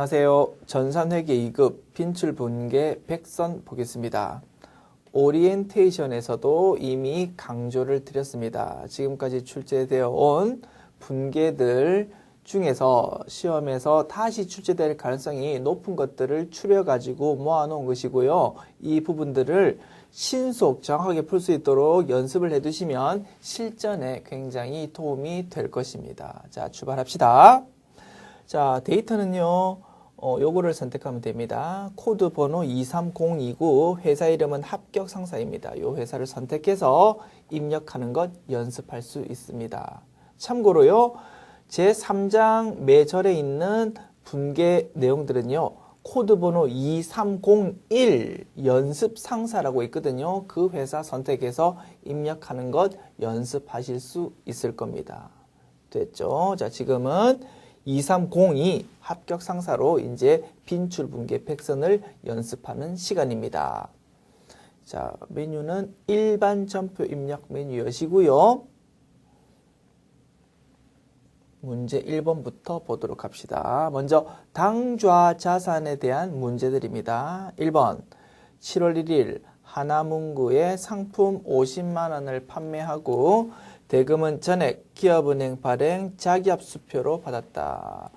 안녕하세요. 전산회계 2급 빈출분계 백선 보겠습니다. 오리엔테이션에서도 이미 강조를 드렸습니다. 지금까지 출제되어 온 분계들 중에서 시험에서 다시 출제될 가능성이 높은 것들을 추려가지고 모아놓은 것이고요. 이 부분들을 신속 정확하게 풀 수 있도록 연습을 해두시면 실전에 굉장히 도움이 될 것입니다. 자, 출발합시다. 자, 데이터는요, 요거를 선택하면 됩니다. 코드 번호 23029, 회사 이름은 합격상사입니다. 요 회사를 선택해서 입력하는 것 연습할 수 있습니다. 참고로요, 제3장 매절에 있는 분계 내용들은요, 코드 번호 2301 연습상사라고 있거든요. 그 회사 선택해서 입력하는 것 연습하실 수 있을 겁니다. 됐죠? 자, 지금은 2302 합격 상사로 이제 빈출 분계 백선을 연습하는 시간입니다. 자, 메뉴는 일반 점표 입력 메뉴 여시고요. 문제 1번부터 보도록 합시다. 먼저 당좌 자산에 대한 문제들입니다. 1번 7월 1일 하나문구에 상품 50만 원을 판매하고 대금은 전액 기업은행 발행 자기압수표로 받았다.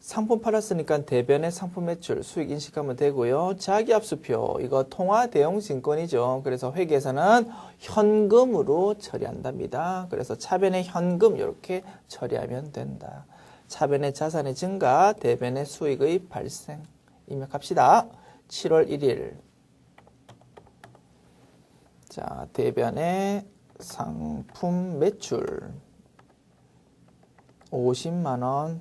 상품 팔았으니까 대변의 상품 매출 수익 인식하면 되고요. 자기압수표 이거 통화 대용 증권이죠. 그래서 회계에서는 현금으로 처리한답니다. 그래서 차변의 현금 이렇게 처리하면 된다. 차변의 자산의 증가, 대변의 수익의 발생 입력합시다. 7월 1일 자, 대변의 상품 매출 50만원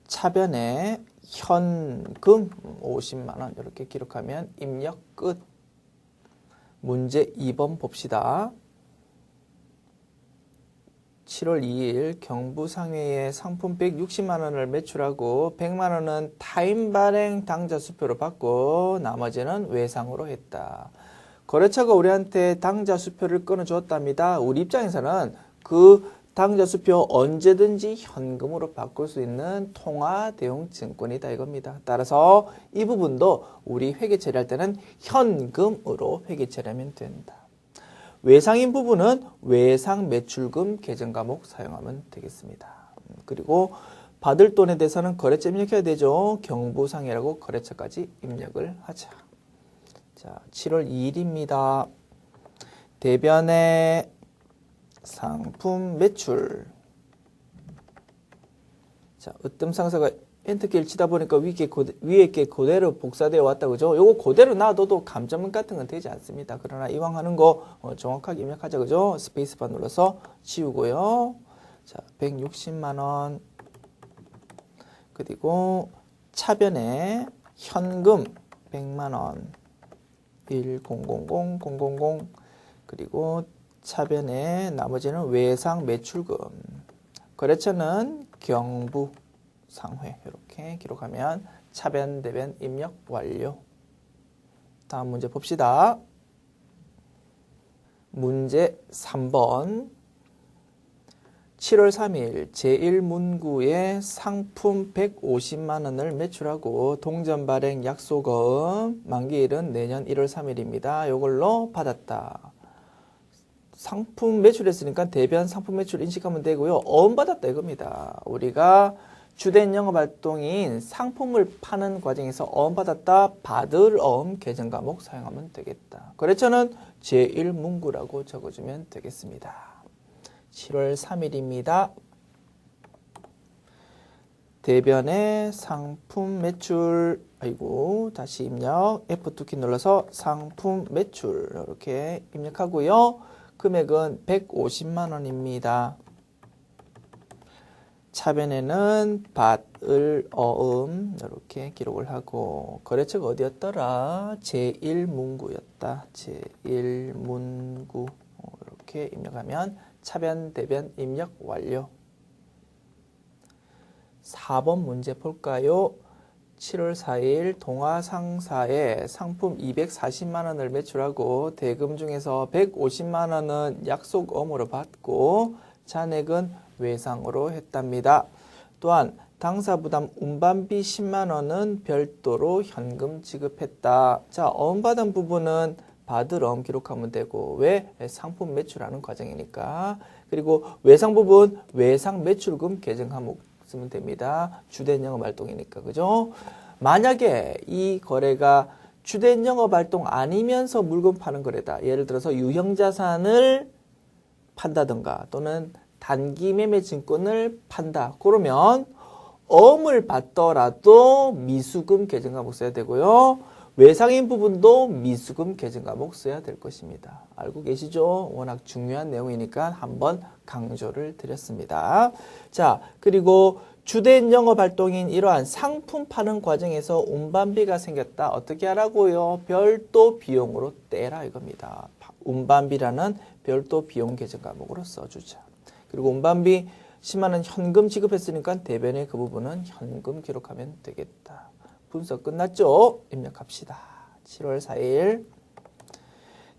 차변에 현금 50만원 이렇게 기록하면 입력 끝. 문제 2번 봅시다. 7월 2일 경부상회에 상품 160만원을 매출하고 100만원은 타임 발행 당좌 수표로 받고 나머지는 외상으로 했다. 거래처가 우리한테 당좌 수표를 끊어줬답니다. 우리 입장에서는 그 당좌 수표 언제든지 현금으로 바꿀 수 있는 통화 대용 증권이다 이겁니다. 따라서 이 부분도 우리 회계 처리할 때는 현금으로 회계 처리하면 된다. 외상인 부분은 외상 매출금 계정 과목 사용하면 되겠습니다. 그리고 받을 돈에 대해서는 거래처 입력해야 되죠. 경부상회라고 거래처까지 입력을 하자. 자, 7월 2일입니다. 대변의 상품 매출. 자, 으뜸상사가 엔터키를 치다 보니까 위에 게 그대로 복사되어 왔다 그죠? 요거 그대로 놔둬도 감점문 같은 건 되지 않습니다. 그러나 이왕 하는 거 정확하게 입력하자 그죠? 스페이스바 눌러서 지우고요. 자, 160만원. 그리고 차변에 현금 100만원. 1000 그리고 차변에 나머지는 외상 매출금. 거래처는 경부상회 이렇게 기록하면 차변 대변 입력 완료. 다음 문제 봅시다. 문제 3번 7월 3일 제1문구에 상품 150만 원을 매출하고 동전 발행 약속어음 만기일은 내년 1월 3일입니다. 이걸로 받았다. 상품 매출했으니까 대변 상품 매출 인식하면 되고요. 어음 받았다 이겁니다. 우리가 주된 영업활동인 상품을 파는 과정에서 어음 받았다. 받을 어음 계정 과목 사용하면 되겠다. 거래처는 제1문구라고 적어주면 되겠습니다. 7월 3일입니다. 대변의 상품 매출, 아이고, 다시 입력, F2키 눌러서 상품 매출, 이렇게 입력하고요. 금액은 150만 원입니다. 차변에는 받을 어음, 이렇게 기록을 하고, 거래처가 어디였더라? 제1문구였다. 제1문구, 이렇게 입력하면 차변, 대변 입력 완료. 4번 문제 볼까요? 7월 4일 동아상사에 상품 240만 원을 매출하고 대금 중에서 150만 원은 약속어음으로 받고 잔액은 외상으로 했답니다. 또한 당사부담 운반비 10만 원은 별도로 현금 지급했다. 자, 어음받은 부분은 받을 어음 기록하면 되고 왜? 상품 매출하는 과정이니까. 그리고 외상 부분 외상 매출금 계정 항목 쓰면 됩니다. 주된 영업 활동이니까. 그죠? 만약에 이 거래가 주된 영업 활동 아니면서 물건 파는 거래다. 예를 들어서 유형자산을 판다든가 또는 단기 매매 증권을 판다. 그러면 어음을 받더라도 미수금 계정 과목 써야 되고요. 외상인 부분도 미수금 계정 과목 써야 될 것입니다. 알고 계시죠? 워낙 중요한 내용이니까 한번 강조를 드렸습니다. 자, 그리고 주된 영업 활동인 이러한 상품 파는 과정에서 운반비가 생겼다. 어떻게 하라고요? 별도 비용으로 떼라 이겁니다. 운반비라는 별도 비용 계정 과목으로 써주자. 그리고 운반비 10만 원 현금 지급했으니까 대변에 그 부분은 현금 기록하면 되겠다. 분석 끝났죠? 입력합시다. 7월 4일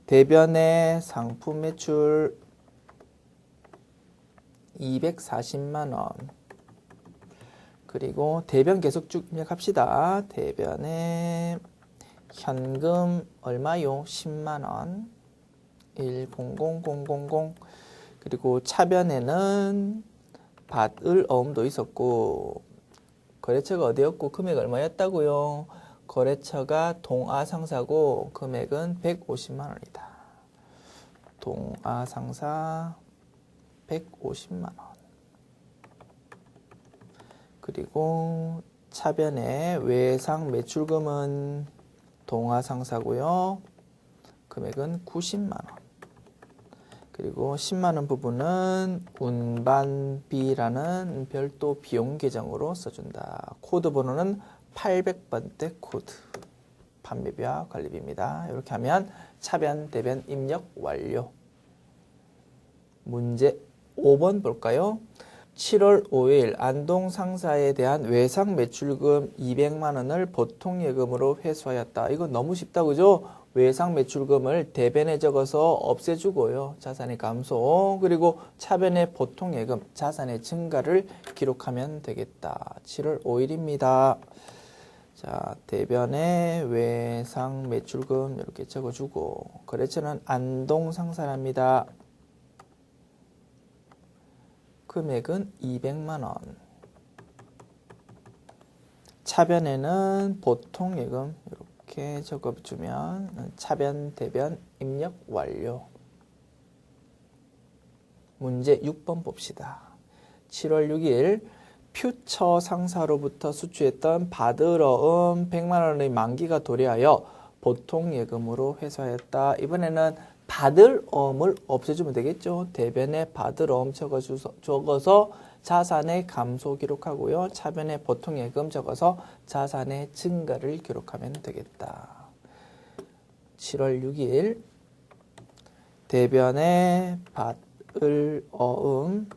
대변에 상품 매출 240만 원. 그리고 대변 계속 쭉 입력합시다. 대변에 현금 얼마요? 10만 원. 100000. 그리고 차변에는 받을 어음도 있었고 거래처가 어디였고 금액 얼마였다고요? 거래처가 동아상사고 금액은 150만 원이다. 동아상사 150만 원. 그리고 차변에 외상 매출금은 동아상사고요. 금액은 90만 원. 그리고 10만 원 부분은 운반비라는 별도 비용 계정으로 써준다. 코드 번호는 800번대 코드. 판매비와 관리비입니다. 이렇게 하면 차변, 대변 입력 완료. 문제 5번 볼까요? 7월 5일 안동 상사에 대한 외상 매출금 200만 원을 보통 예금으로 회수하였다. 이거 너무 쉽다, 그죠? 외상 매출금을 대변에 적어서 없애주고요. 자산의 감소, 그리고 차변에 보통 예금, 자산의 증가를 기록하면 되겠다. 7월 5일입니다. 자, 대변에 외상 매출금 이렇게 적어주고 거래처는 안동 상사랍니다. 금액은 200만 원. 차변에는 보통 예금 이렇게 적어주면 차변, 대변 입력 완료. 문제 6번 봅시다. 7월 6일 퓨처 상사로부터 수취했던 받을 어음 100만 원의 만기가 도래하여 보통 예금으로 회수하였다. 이번에는 받을 어음을 없애주면 되겠죠. 대변에 받을 어음 적어서 자산의 감소 기록하고요. 차변에 보통 예금 적어서 자산의 증가를 기록하면 되겠다. 7월 6일 대변에 받을 어음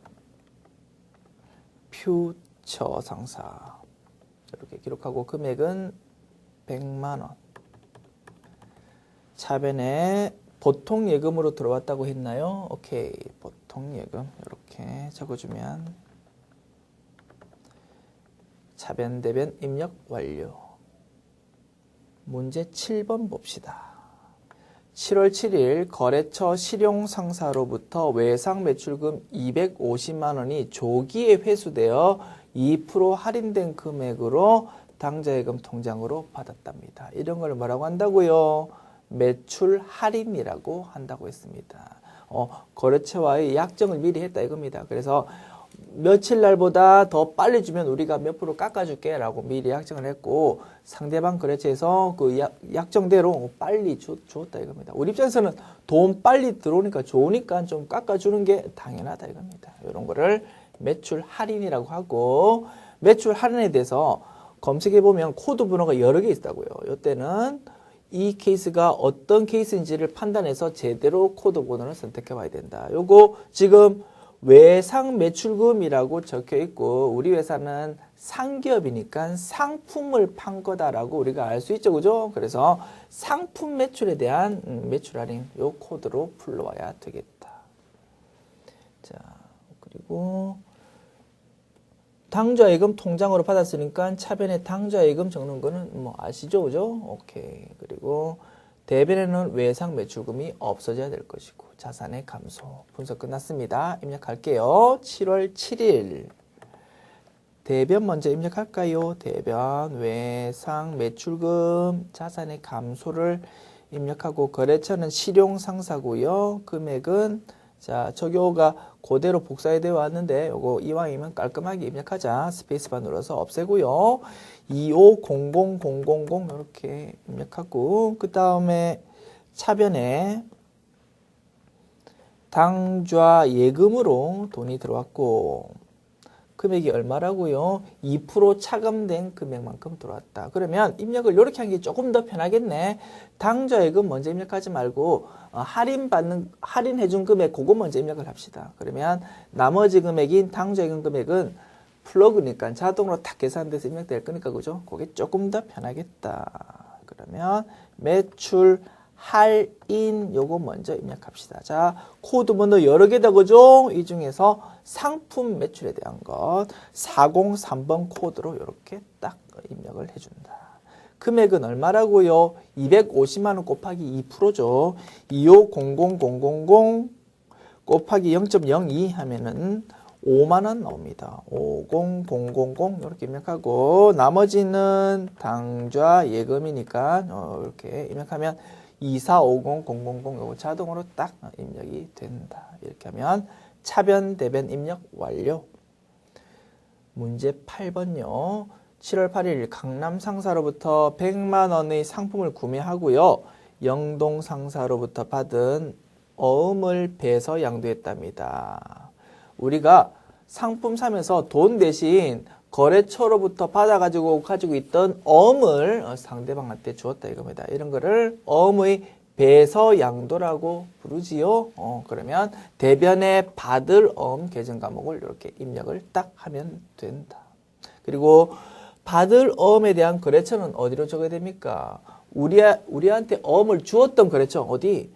퓨처 상사 이렇게 기록하고 금액은 100만 원. 차변에 보통 예금으로 들어왔다고 했나요? 오케이. 보통 예금 이렇게 적어주면 차변, 대변 입력 완료. 문제 7번 봅시다. 7월 7일 거래처 실용상사로부터 외상 매출금 250만 원이 조기에 회수되어 2% 할인된 금액으로 당좌예금 통장으로 받았답니다. 이런 걸 뭐라고 한다고요? 매출 할인이라고 한다고 했습니다. 거래처와의 약정을 미리 했다 이겁니다. 그래서 며칠 날보다 더 빨리 주면 우리가 몇 프로 깎아줄게 라고 미리 약정을 했고 상대방 거래처에서 그 약정대로 빨리 주었다 이겁니다. 우리 입장에서는 돈 빨리 들어오니까 좋으니까 좀 깎아주는 게 당연하다 이겁니다. 이런 거를 매출 할인이라고 하고 매출 할인에 대해서 검색해 보면 코드 번호가 여러 개 있다고요. 이때는 이 케이스가 어떤 케이스인지를 판단해서 제대로 코드 번호를 선택해 봐야 된다. 요거 지금 외상 매출금이라고 적혀 있고 우리 회사는 상기업이니까 상품을 판 거다라고 우리가 알 수 있죠. 그죠? 그래서 상품 매출에 대한 매출 할인 요 코드로 불러와야 되겠다. 자, 그리고 당좌예금 통장으로 받았으니까 차변에 당좌예금 적는 거는 뭐 아시죠? 그죠? 오케이. 그리고 대변에는 외상 매출금이 없어져야 될 것이고 자산의 감소. 분석 끝났습니다. 입력할게요. 7월 7일. 대변 먼저 입력할까요? 대변, 외상, 매출금, 자산의 감소를 입력하고 거래처는 실용상사고요. 금액은 자 저교가 그대로 복사해 되어 왔는데 요거 이왕이면 깔끔하게 입력하자. 스페이스바 눌러서 없애고요. 2500000 이렇게 입력하고 그 다음에 차변에 당좌 예금으로 돈이 들어왔고 금액이 얼마라고요? 2% 차감된 금액만큼 들어왔다. 그러면 입력을 이렇게 한 게 조금 더 편하겠네. 당좌예금 먼저 입력하지 말고 할인해준 금액 그거 먼저 입력을 합시다. 그러면 나머지 금액인 당좌예금 금액은 플러그니까 자동으로 탁 계산돼서 입력될 거니까 그죠? 그게 조금 더 편하겠다. 그러면 매출 할인 요거 먼저 입력합시다. 자, 코드 번호 여러 개다 그죠? 이 중에서 상품 매출에 대한 것 403번 코드로 이렇게 딱 입력을 해준다. 금액은 얼마라고요? 250만 원 곱하기 2%죠. 2500000 곱하기 0.02 하면은 5만 원 나옵니다. 50000 이렇게 입력하고 나머지는 당좌 예금이니까 이렇게 입력하면 2450000 요거 자동으로 딱 입력이 된다. 이렇게 하면 차변 대변 입력 완료. 문제 8번요. 7월 8일 강남 상사로부터 100만 원의 상품을 구매하고요. 영동 상사로부터 받은 어음을 배서 양도했답니다. 우리가 상품 사면서 돈 대신 거래처로부터 받아가지고 가지고 있던 어음을 상대방한테 주었다 이겁니다. 이런 거를 어음의 배서 양도라고 부르지요. 그러면 대변에 받을 어음 계정 과목을 이렇게 입력을 딱 하면 된다. 그리고 받을 어음에 대한 거래처는 어디로 적어야 됩니까? 우리한테 어음을 주었던 거래처 어디?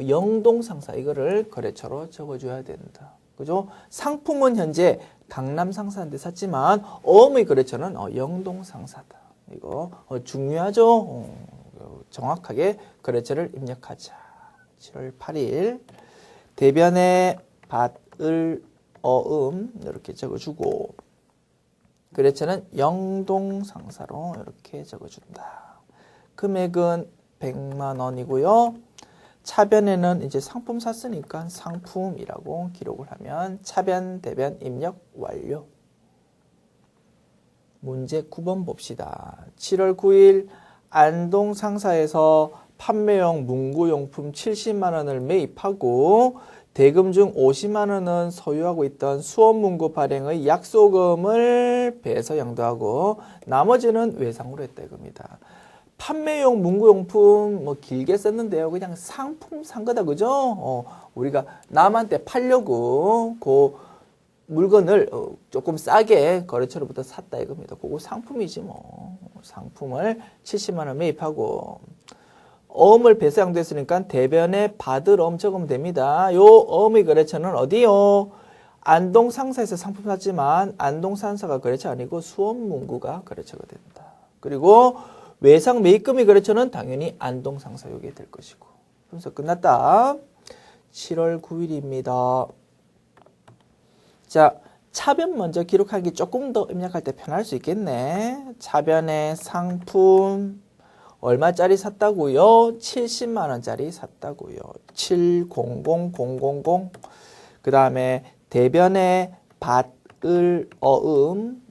영동 상사 이거를 거래처로 적어줘야 된다. 그죠? 상품은 현재 강남 상사한테 샀지만 어음의 거래처는 영동 상사다. 이거 중요하죠? 정확하게 거래처를 입력하자. 7월 8일 대변에 받을 어음 이렇게 적어주고 거래처는 영동 상사로 이렇게 적어준다. 금액은 100만 원이고요. 차변에는 이제 상품 샀으니까 상품이라고 기록을 하면 차변 대변 입력 완료. 문제 9번 봅시다. 7월 9일 안동 상사에서 판매용 문구용품 70만 원을 매입하고 대금 중 50만 원은 소유하고 있던 수원문구 발행의 약소금을 배서 양도하고 나머지는 외상으로 했다 이겁니다. 판매용 문구용품 뭐 길게 썼는데요. 그냥 상품 산 거다 그죠? 우리가 남한테 팔려고 그 물건을 조금 싸게 거래처로부터 샀다 이겁니다. 그거 상품이지 뭐. 상품을 70만 원 매입하고 어음을 배서 양도했으니까 대변에 받을 어음 적으면 됩니다. 요 어음의 거래처는 어디요? 안동 상사에서 상품 샀지만 안동 상사가 거래처 아니고 수원문구가 거래처가 된다. 그리고 외상 매입금의 거래처는 당연히 안동 상사 요게 될 것이고. 분석 끝났다. 7월 9일입니다. 자, 차변 먼저 기록하기 조금 더 입력할 때 편할 수 있겠네. 차변에 상품 얼마짜리 샀다고요? 70만 원짜리 샀다고요. 700000. 그 다음에 대변에 받을 어음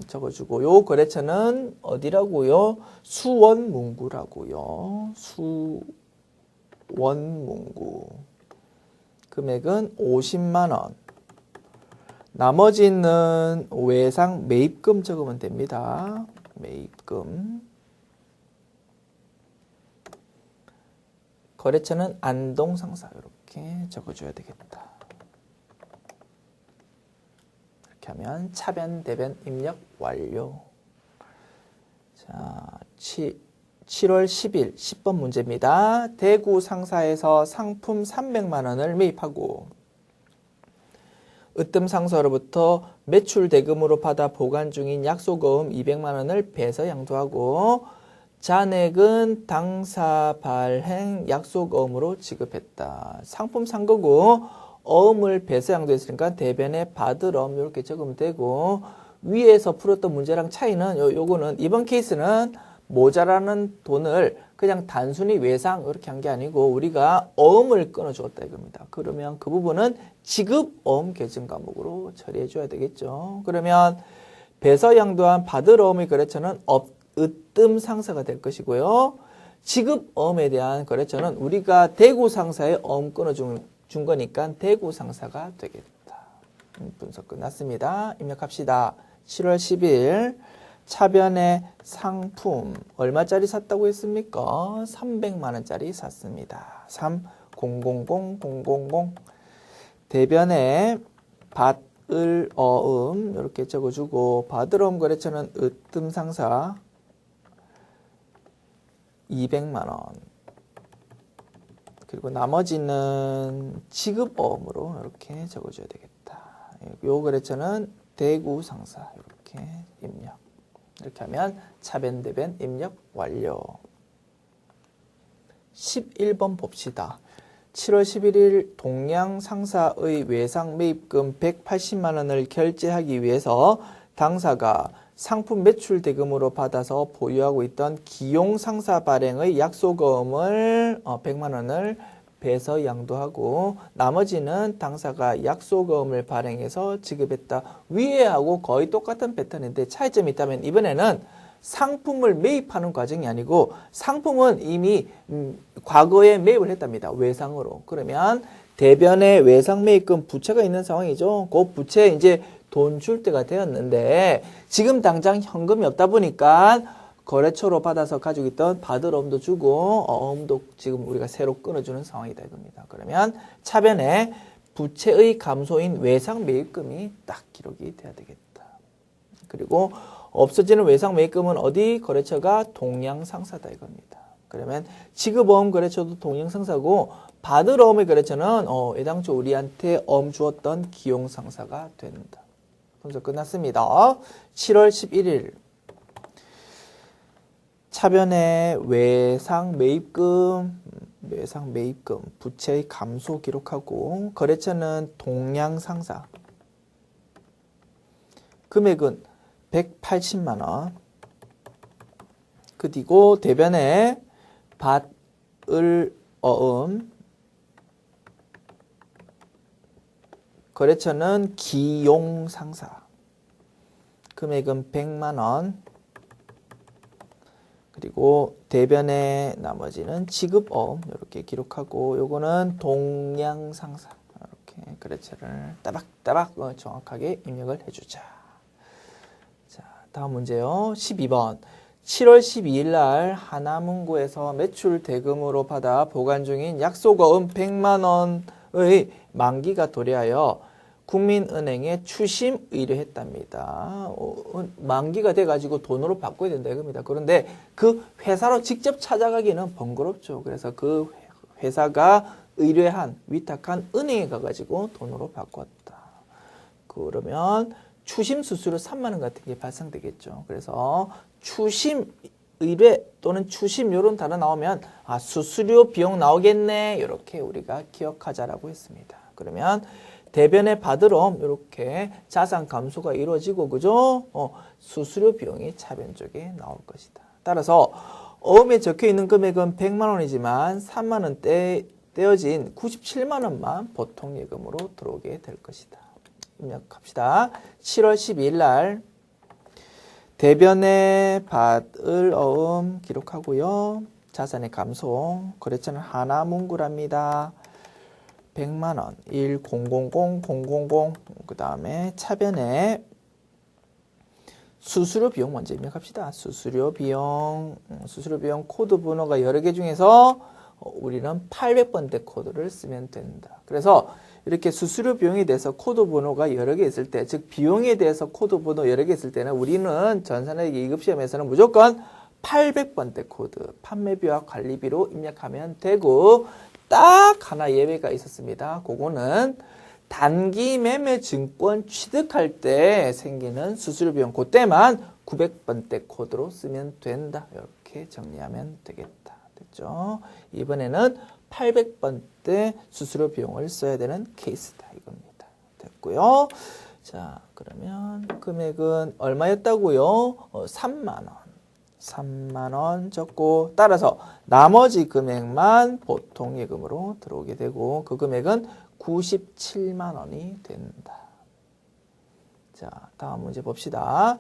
적어주고 요 거래처는 어디라고요? 수원문구라고요. 수원문구. 금액은 50만 원. 나머지는 외상 매입금 적으면 됩니다. 매입금. 거래처는 안동 상사 이렇게 적어줘야 되겠다. 이렇게 하면 차변 대변 입력 완료. 자, 7월 10일 10번 문제입니다. 대구 상사에서 상품 300만 원을 매입하고 으뜸 상사로부터 매출 대금으로 받아 보관 중인 약속어음 200만 원을 배서 양도하고 잔액은 당사 발행 약속어음으로 지급했다. 상품 산 거고 어음을 배서 양도했으니까 대변에 받을 어음 이렇게 적으면 되고 위에서 풀었던 문제랑 차이는 요거는 이번 케이스는 모자라는 돈을 그냥 단순히 외상 이렇게 한 게 아니고 우리가 어음을 끊어주었다 이겁니다. 그러면 그 부분은 지급 어음 계정 과목으로 처리해 줘야 되겠죠. 그러면 배서 양도한 받을 어음의 거래처는 으뜸 상사가 될 것이고요. 지급 어음에 대한 거래처는 우리가 대구 상사의 어음 끊어준 거니까 대구 상사가 되겠다. 분석 끝났습니다. 입력합시다. 7월 10일 차변의 상품 얼마짜리 샀다고 했습니까? 300만 원짜리 샀습니다. 300000 대변에 받을 어음 이렇게 적어주고 받을 어음 거래처는 으뜸 상사 200만 원 그리고 나머지는 지급 어음으로 이렇게 적어줘야 되겠다. 요 거래처는 대구 상사 이렇게 입력. 이렇게 하면 차변 대변 입력 완료. 11번 봅시다. 7월 11일 동양 상사의 외상 매입금 180만 원을 결제하기 위해서 당사가 상품 매출 대금으로 받아서 보유하고 있던 기용 상사 발행의 약속어음을 100만 원을 배서 양도하고 나머지는 당사가 약속어음을 발행해서 지급했다. 위에하고 거의 똑같은 패턴인데 차이점이 있다면 이번에는 상품을 매입하는 과정이 아니고 상품은 이미 과거에 매입을 했답니다. 외상으로. 그러면 대변에 외상 매입금 부채가 있는 상황이죠. 그 부채 이제 돈 줄 때가 되었는데 지금 당장 현금이 없다 보니까 거래처로 받아서 가지고 있던 받을 어음도 주고 어음도 지금 우리가 새로 끊어주는 상황이다 이겁니다. 그러면 차변에 부채의 감소인 외상 매입금이 딱 기록이 돼야 되겠다. 그리고 없어지는 외상 매입금은 어디? 거래처가 동양상사다 이겁니다. 그러면 지급어음 거래처도 동양상사고 받을 어음의 거래처는 애당초 우리한테 어음 주었던 기용상사가 된다. 분석 끝났습니다. 7월 11일 차변에 외상 매입금 부채의 감소 기록하고 거래처는 동양상사 금액은 180만 원 그리고 대변에 받을 어음 거래처는 기용상사 금액은 100만 원 그리고 대변에 나머지는 지급어음 이렇게 기록하고 요거는 동양상사 이렇게 거래처를 따박따박 정확하게 입력을 해주자. 자, 다음 문제요. 12번 7월 12일 날 하나문구에서 매출 대금으로 받아 보관 중인 약속어음 100만 원의 만기가 도래하여 국민은행에 추심 의뢰했답니다. 만기가 돼가지고 돈으로 바꿔야 된다 이겁니다. 그런데 그 회사로 직접 찾아가기는 번거롭죠. 그래서 그 회사가 의뢰한 위탁한 은행에 가가지고 돈으로 바꿨다. 그러면 추심 수수료 3만 원 같은 게 발생되겠죠. 그래서 추심 의뢰 또는 추심 이런 단어 나오면 수수료 비용 나오겠네 이렇게 우리가 기억하자라고 했습니다. 그러면 대변에 받을 어음 이렇게 자산 감소가 이루어지고 그죠? 수수료 비용이 차변 쪽에 나올 것이다. 따라서 어음에 적혀 있는 금액은 100만 원이지만 3만 원 떼어진 97만 원만 보통 예금으로 들어오게 될 것이다. 입력합시다. 7월 12일 날 대변에 받을 어음 기록하고요. 자산의 감소 거래처는 하나문구랍니다. 100만 원, 1000, 000, 그 다음에 차변에 수수료 비용 먼저 입력합시다. 수수료 비용 코드 번호가 여러 개 중에서 우리는 800번대 코드를 쓰면 된다. 그래서 이렇게 수수료 비용에 대해서 코드 번호가 여러 개 있을 때, 즉 비용에 대해서 코드 번호 여러 개 있을 때는 우리는 전산회계 2급 시험에서는 무조건 800번대 코드, 판매비와 관리비로 입력하면 되고 딱 하나 예외가 있었습니다. 그거는 단기 매매 증권 취득할 때 생기는 수수료 비용 그때만 900번대 코드로 쓰면 된다. 이렇게 정리하면 되겠다. 됐죠? 이번에는 800번대 수수료 비용을 써야 되는 케이스다. 이겁니다. 됐고요. 자, 그러면 금액은 얼마였다고요? 3만 원. 3만 원 적고 따라서 나머지 금액만 보통 예금으로 들어오게 되고 그 금액은 97만 원이 된다. 자, 다음 문제 봅시다.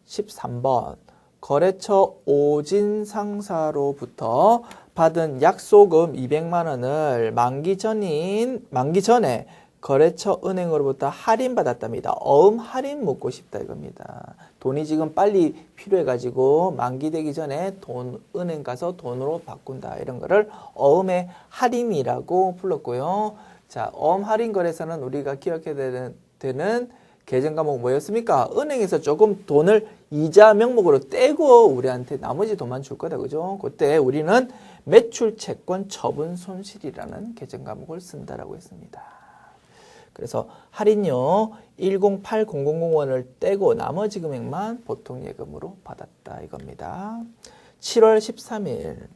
13번. 거래처 오진 상사로부터 받은 약소금 200만 원을 만기 전에 거래처 은행으로부터 할인받았답니다. 어음 할인 묻고 싶다 이겁니다. 돈이 지금 빨리 필요해가지고 만기되기 전에 은행 가서 돈으로 바꾼다. 이런 거를 어음의 할인이라고 불렀고요. 자, 어음 할인 거래소는 우리가 기억해야 되는 계정 과목 뭐였습니까? 은행에서 조금 돈을 이자 명목으로 떼고 우리한테 나머지 돈만 줄 거다. 그죠? 그때 우리는 매출 채권 처분 손실이라는 계정 과목을 쓴다라고 했습니다. 그래서 할인료 108000원을 떼고 나머지 금액만 보통 예금으로 받았다 이겁니다. 7월 13일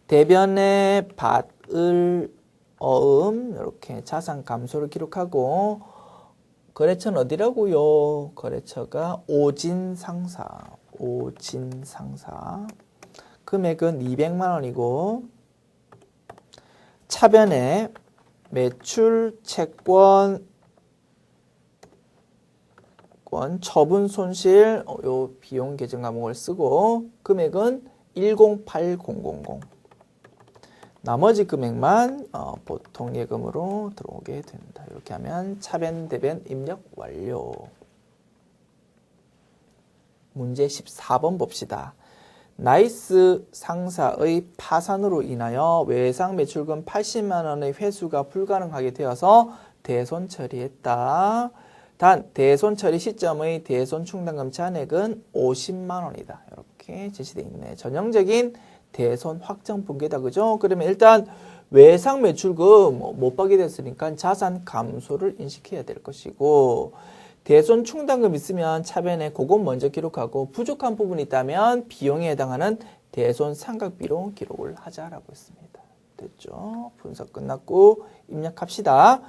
대변에 받을 어음 이렇게 자산 감소를 기록하고 거래처는 어디라고요? 거래처가 오진상사 금액은 200만 원이고 차변에 매출 채권 처분 손실 요 비용 계정 과목을 쓰고 금액은 108000 나머지 금액만 보통 예금으로 들어오게 된다. 이렇게 하면 차변 대변 입력 완료. 문제 14번 봅시다. 나이스 상사의 파산으로 인하여 외상 매출금 80만 원의 회수가 불가능하게 되어서 대손 처리했다. 단 대손 처리 시점의 대손 충당금 잔액은 50만 원이다. 이렇게 제시되어 있네. 전형적인 대손 확정 붕괴다. 그죠? 그러면 일단 외상 매출금 못 받게 됐으니까 자산 감소를 인식해야 될 것이고 대손 충당금 있으면 차변에 그것 먼저 기록하고 부족한 부분이 있다면 비용에 해당하는 대손 상각비로 기록을 하자라고 했습니다. 됐죠? 분석 끝났고 입력합시다.